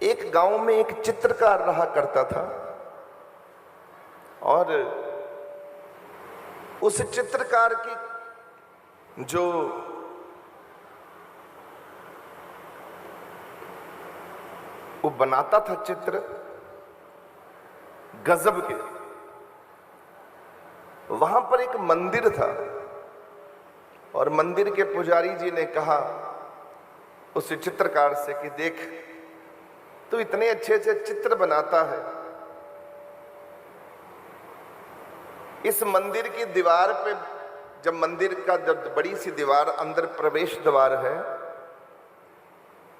एक गांव में एक चित्रकार रहा करता था और उस चित्रकार की जो वो बनाता था चित्र गजब के। वहां पर एक मंदिर था और मंदिर के पुजारी जी ने कहा उस चित्रकार से कि देख, तू इतने अच्छे अच्छे चित्र बनाता है, इस मंदिर की दीवार पे, जब मंदिर का जब बड़ी सी दीवार अंदर प्रवेश द्वार है,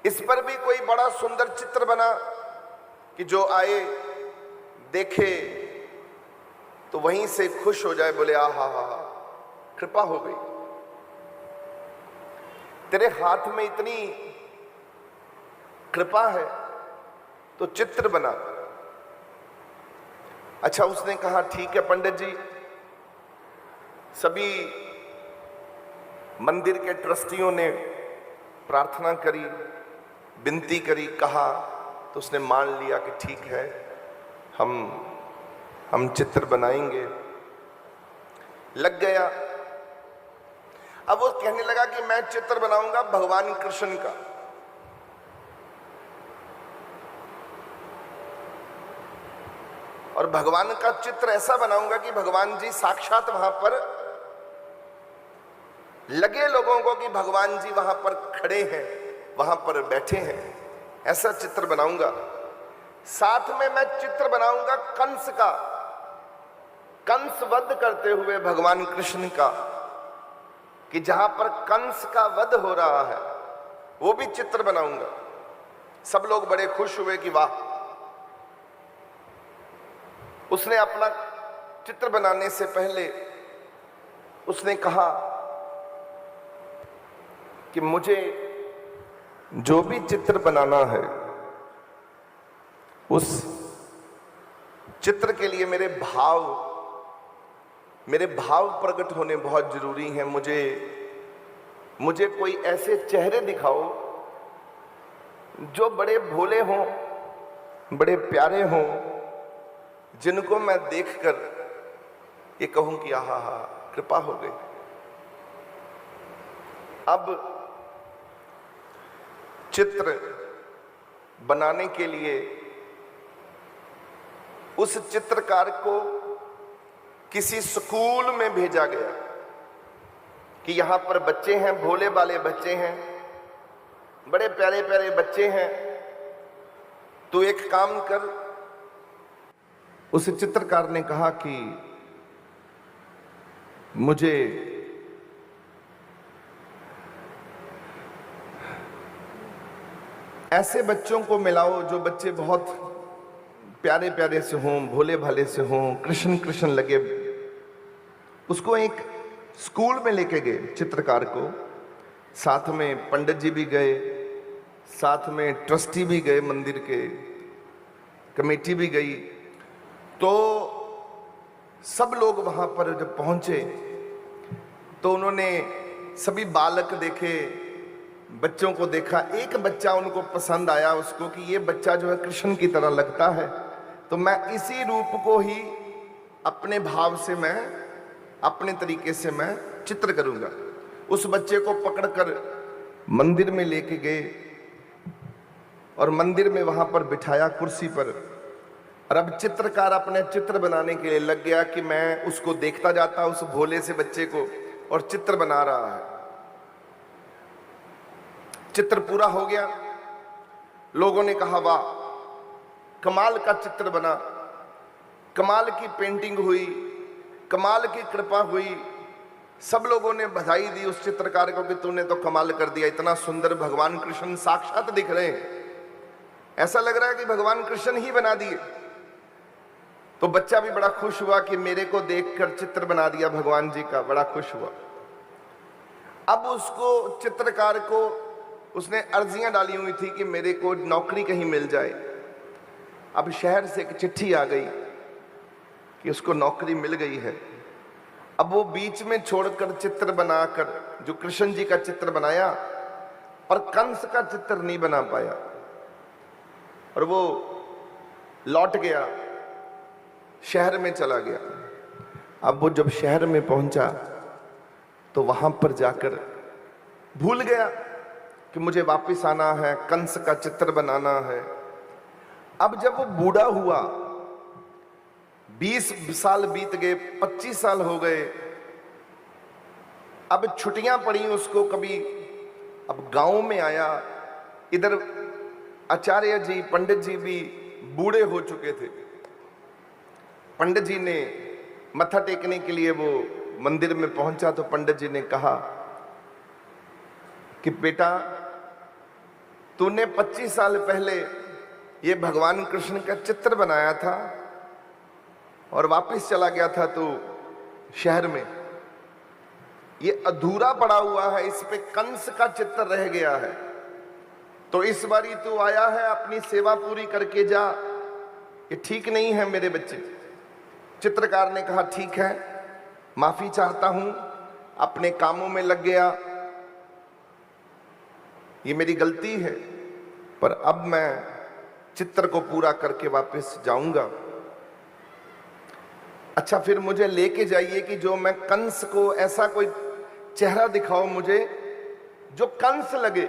इस पर भी कोई बड़ा सुंदर चित्र बना कि जो आए देखे तो वहीं से खुश हो जाए, बोले आहा हा, कृपा हो गई, तेरे हाथ में इतनी कृपा है तो चित्र बना। अच्छा, उसने कहा ठीक है पंडित जी। सभी मंदिर के ट्रस्टियों ने प्रार्थना करी, विनती करी, कहा, तो उसने मान लिया कि ठीक है, हम चित्र बनाएंगे। लग गया। अब वो कहने लगा कि मैं चित्र बनाऊंगा भगवान कृष्ण का। और भगवान का चित्र ऐसा बनाऊंगा कि भगवान जी साक्षात वहां पर लगे लोगों को कि भगवान जी वहां पर खड़े हैं, वहां पर बैठे हैं, ऐसा चित्र बनाऊंगा। साथ में मैं चित्र बनाऊंगा कंस का, कंस वध करते हुए भगवान कृष्ण का, कि जहां पर कंस का वध हो रहा है वो भी चित्र बनाऊंगा। सब लोग बड़े खुश हुए कि वाह। उसने अपना चित्र बनाने से पहले उसने कहा कि मुझे जो भी चित्र बनाना है उस चित्र के लिए मेरे भाव प्रकट होने बहुत जरूरी हैं। मुझे कोई ऐसे चेहरे दिखाओ जो बड़े भोले हों, बड़े प्यारे हों, जिनको मैं देखकर ये कहूं कि आहा हा, कृपा हो गई। अब चित्र बनाने के लिए उस चित्रकार को किसी स्कूल में भेजा गया कि यहां पर बच्चे हैं, भोले वाले बच्चे हैं, बड़े प्यारे प्यारे बच्चे हैं, तू एक काम कर। उस चित्रकार ने कहा कि मुझे ऐसे बच्चों को मिलाओ जो बच्चे बहुत प्यारे प्यारे से हों, भोले भाले से हों, कृष्ण कृष्ण लगे। उसको एक स्कूल में लेके गए चित्रकार को, साथ में पंडित जी भी गए, साथ में ट्रस्टी भी गए, मंदिर के कमेटी भी गई। तो सब लोग वहां पर जब पहुंचे तो उन्होंने सभी बालक देखे, बच्चों को देखा। एक बच्चा उनको पसंद आया उसको कि ये बच्चा जो है कृष्ण की तरह लगता है, तो मैं इसी रूप को ही अपने भाव से, मैं अपने तरीके से मैं चित्र करूंगा। उस बच्चे को पकड़कर मंदिर में लेके गए और मंदिर में वहां पर बिठाया कुर्सी पर। और अब चित्रकार अपने चित्र बनाने के लिए लग गया कि मैं उसको देखता जाता उस भोले से बच्चे को, और चित्र बना रहा है। चित्र पूरा हो गया। लोगों ने कहा वाह, कमाल का चित्र बना, कमाल की पेंटिंग हुई, कमाल की कृपा हुई। सब लोगों ने बधाई दी उस चित्रकार को कि तूने तो कमाल कर दिया, इतना सुंदर भगवान कृष्ण साक्षात दिख रहे हैं, ऐसा लग रहा है कि भगवान कृष्ण ही बना दिए। तो बच्चा भी बड़ा खुश हुआ कि मेरे को देखकर चित्र बना दिया भगवान जी का, बड़ा खुश हुआ। अब उसको, चित्रकार को, उसने अर्जियां डाली हुई थी कि मेरे को नौकरी कहीं मिल जाए। अब शहर से एक चिट्ठी आ गई कि उसको नौकरी मिल गई है। अब वो बीच में छोड़कर चित्र बनाकर, जो कृष्ण जी का चित्र बनाया, और कंस का चित्र नहीं बना पाया। और वो लौट गया, शहर में चला गया। अब वो जब शहर में पहुंचा तो वहां पर जाकर भूल गया कि मुझे वापस आना है, कंस का चित्र बनाना है। अब जब वो बूढ़ा हुआ, 20 साल बीत गए, 25 साल हो गए, अब छुट्टियां पड़ी उसको, कभी अब गांव में आया। इधर आचार्य जी, पंडित जी भी बूढ़े हो चुके थे। पंडित जी ने मत्था टेकने के लिए वो मंदिर में पहुंचा तो पंडित जी ने कहा कि बेटा, तूने 25 साल पहले ये भगवान कृष्ण का चित्र बनाया था और वापस चला गया था तो शहर में, ये अधूरा पड़ा हुआ है, इस पे कंस का चित्र रह गया है, तो इस बारी तू आया है, अपनी सेवा पूरी करके जा। ये ठीक नहीं है मेरे बच्चे। चित्रकार ने कहा ठीक है, माफी चाहता हूं, अपने कामों में लग गया, ये मेरी गलती है, पर अब मैं चित्र को पूरा करके वापस जाऊंगा। अच्छा, फिर मुझे लेके जाइए कि जो मैं कंस को ऐसा कोई चेहरा दिखाओ मुझे जो कंस लगे,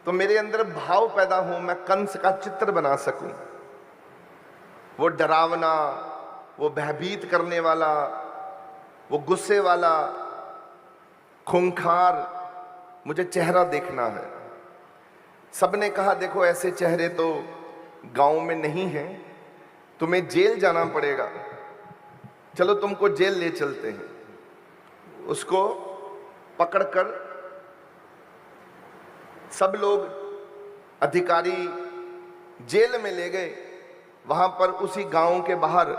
तो मेरे अंदर भाव पैदा हो, मैं कंस का चित्र बना सकूं। वो डरावना, वो भयभीत करने वाला, वो गुस्से वाला, खूंखार मुझे चेहरा देखना है। सबने कहा देखो ऐसे चेहरे तो गांव में नहीं हैं, तुम्हें जेल जाना पड़ेगा, चलो तुमको जेल ले चलते हैं। उसको पकड़कर सब लोग अधिकारी जेल में ले गए। वहां पर उसी गांव के बाहर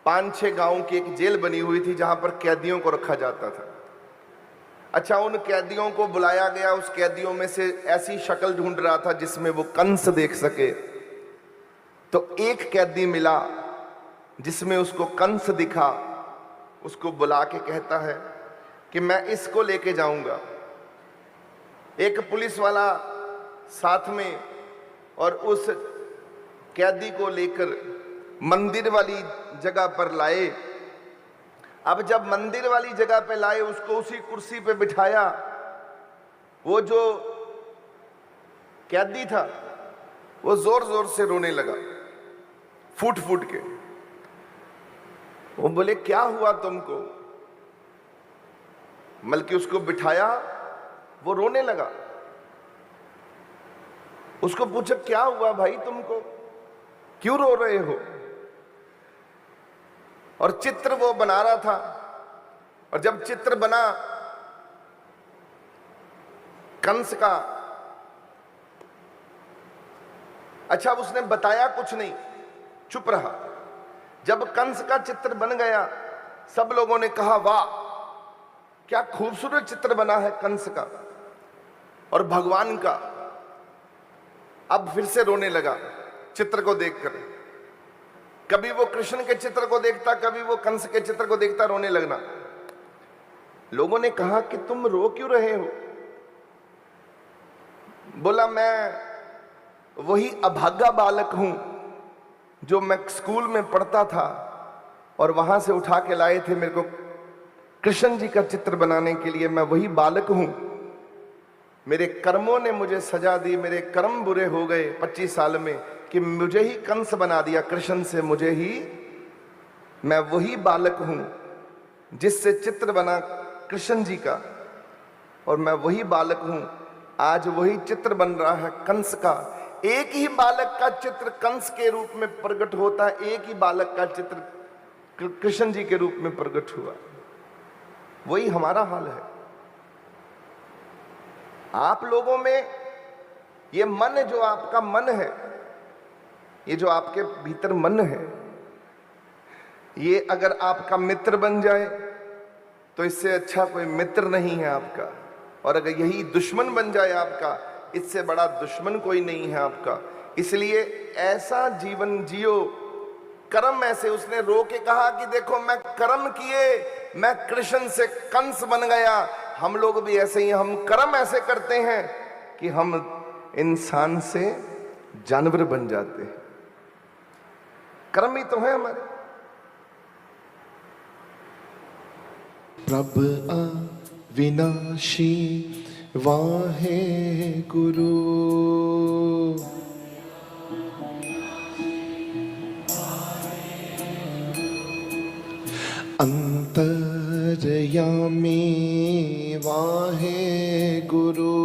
5-6 गांव की एक जेल बनी हुई थी जहां पर कैदियों को रखा जाता था। अच्छा, उन कैदियों को बुलाया गया, उस कैदियों में से ऐसी शक्ल ढूंढ रहा था जिसमें वो कंस देख सके, तो एक कैदी मिला जिसमें उसको कंस दिखा। उसको बुला के कहता है कि मैं इसको लेके जाऊंगा। एक पुलिस वाला साथ में, और उस कैदी को लेकर मंदिर वाली जगह पर लाए। अब जब मंदिर वाली जगह पे लाए, उसको उसी कुर्सी पे बिठाया। वो जो कैदी था वो जोर जोर से रोने लगा, फूट फूट के। वो बोले क्या हुआ तुमको? बल्कि उसको बिठाया, वो रोने लगा। उसको पूछा क्या हुआ भाई तुमको, क्यों रो रहे हो? और चित्र वो बना रहा था, और जब चित्र बना कंस का, अच्छा उसने बताया कुछ नहीं, चुप रहा। जब कंस का चित्र बन गया, सब लोगों ने कहा वाह क्या खूबसूरत चित्र बना है कंस का और भगवान का। अब फिर से रोने लगा चित्र को देखकर। कभी वो कृष्ण के चित्र को देखता, कभी वो कंस के चित्र को देखता, रोने लगना। लोगों ने कहा कि तुम रो क्यों रहे हो? बोला मैं वही अभागा बालक हूं जो मैं स्कूल में पढ़ता था और वहां से उठा के लाए थे मेरे को कृष्ण जी का चित्र बनाने के लिए। मैं वही बालक हूं, मेरे कर्मों ने मुझे सजा दी, मेरे कर्म बुरे हो गए 25 साल में कि मुझे ही कंस बना दिया कृष्ण से, मुझे ही, मैं वही बालक हूं जिससे चित्र बना कृष्ण जी का, और मैं वही बालक हूं, आज वही चित्र बन रहा है कंस का। एक ही बालक का चित्र कंस के रूप में प्रकट होता है, एक ही बालक का चित्र कृष्ण जी के रूप में प्रकट हुआ। वही हमारा हाल है। आप लोगों में ये मन, जो आपका मन है, ये जो आपके भीतर मन है, ये अगर आपका मित्र बन जाए तो इससे अच्छा कोई मित्र नहीं है आपका, और अगर यही दुश्मन बन जाए आपका, इससे बड़ा दुश्मन कोई नहीं है आपका। इसलिए ऐसा जीवन जियो, कर्म ऐसे। उसने रो के कहा कि देखो मैं कर्म किए, मैं कृष्ण से कंस बन गया। हम लोग भी ऐसे ही, हम कर्म ऐसे करते हैं कि हम इंसान से जानवर बन जाते हैं। कर्म ही तो है हमारे। प्रभ अविनाशी वाहे गुरु, अंतर्यामी वाहे गुरु,